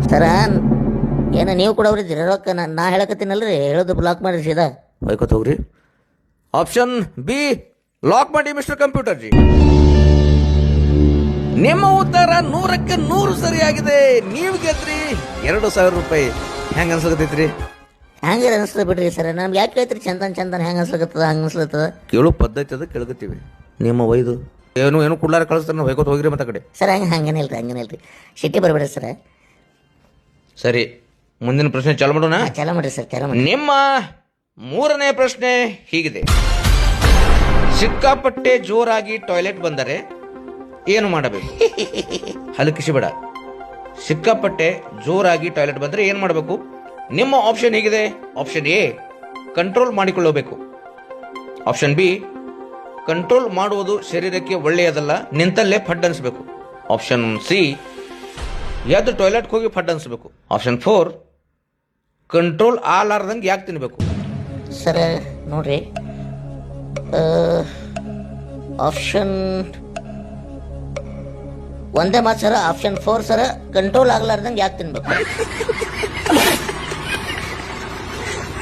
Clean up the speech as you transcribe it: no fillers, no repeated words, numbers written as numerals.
ಸರ ಏನು ನೀವು ಕೂಡ ಅವ್ರಿದ್ದೀರಿ ರೊಕ್ಕ ನಾ ಹೇಳಕತ್ತೀನಲ್ರಿ ಹೇಳೋದು ಬ್ಲಾಕ್ ಮಾಡಿರಿ ಸೀದಾ ಹೋಯ್ಕೊತ ಹೋಗ್ರಿ. ಆಪ್ಷನ್ ಬಿ ಲಾಕ್ ಮಾಡಿ ಮಿಸ್ಟರ್ ಕಂಪ್ಯೂಟರ್ ಜಿ. ನಿಮ್ಮ ಉತ್ತರ 100ಕ್ಕೆ 100 ಸರಿಯಾಗಿದೆ. ನೀವು ಗೆದ್ರಿ 2,000 ರೂಪಾಯಿ. ಹೆಂಗ ಅನ್ಸಕತೈತ್ರಿ? ಹಂಗೆ ಅನಿಸ್ತದೆ ಬಿಡ್ರಿ ಸರ್. ನಮ್ಗೆ ಯಾಕೆ ಕೇಳ್ತೀರಿ ಚಂದನ್ ಹೆಂಗೆ ಅನ್ಸ್ಲಕತ್ತದ ಹಂಗೆ ಅನ್ಸ್ಲತ್ತದ? ಕೇಳೋ ಪದ್ಧತಿ ಅದ ಕೇಳಕತ್ತೀವಿ. ನಿಮ್ಮ ಒಯ್ದು ಏನು ಕುಳ್ಳಾರ ಕಳಿಸ್ತಾರೆ ನಾವು ಹೋಯ್ಕೊತ ಹೋಗಿರಿ ಮತ್ತೆ ಕಡೆ. ಸರ್ ಹಂಗೇನಿಲ್ರಿ ಸಿಟ್ಟಿ ಬರಬೇಡ್ರಿ ಸರ್. ಸರಿ, ಮುಂದಿನ ಪ್ರಶ್ನೆ ಚಾಲು ಮಾಡೋಣ. ಚಾಲ ಮಾಡ್ರಿ ಸರ್, ಚಾಲ ಮಾಡಿ. ನಿಮ್ಮ 3ನೇ ಪ್ರಶ್ನೆ ಹೀಗಿದೆ. ಸಿಕ್ಕಾಪಟ್ಟೆ ಜೋರಾಗಿ ಟಾಯ್ಲೆಟ್ ಬಂದರೆ ಏನು ಮಾಡಬೇಕು? ಹಲಕಿಸಿ ಬೇಡ. ಸಿಕ್ಕಾಪಟ್ಟೆ ಜೋರಾಗಿ ಟಾಯ್ಲೆಟ್ ಬಂದರೆ ಏನು ಮಾಡಬೇಕು? ನಿಮ್ಮ ಆಪ್ಷನ್ ಹೀಗಿದೆ. ಆಪ್ಷನ್ ಎ ಕಂಟ್ರೋಲ್ ಮಾಡಿಕೊಳ್ಳಬೇಕು. ಆಪ್ಷನ್ ಬಿ ಕಂಟ್ರೋಲ್ ಮಾಡುವುದು ಶರೀರಕ್ಕೆ ಒಳ್ಳೆಯದಲ್ಲ, ನಿಂತಲ್ಲೇ ಫಡ್ ಅನ್ಸ್ಬೇಕು. ಆಪ್ಷನ್ ಸಿ ಎದ್ದು ಟಾಯ್ಲೆಟ್ಗೆ ಹೋಗಿ ಫಡ್ ಅನ್ಸ್ಬೇಕು. ಆಪ್ಷನ್ 4 ಕಂಟ್ರೋಲ್ ಆಲಾರ್ದಂಗೆ ಯಾಕೆ ತಿನ್ಬೇಕು? ಸರ್ ನೋಡ್ರಿ, ಆಪ್ಷನ್ ಒಂದೇ ಮಾತು ಸರ, ಆಪ್ಷನ್ 4 ಸರ, ಕಂಟ್ರೋಲ್ ಆಗ್ಲಾರ್ದಂಗೆ ಯಾಕೆ ತಿನ್ಬೇಕು.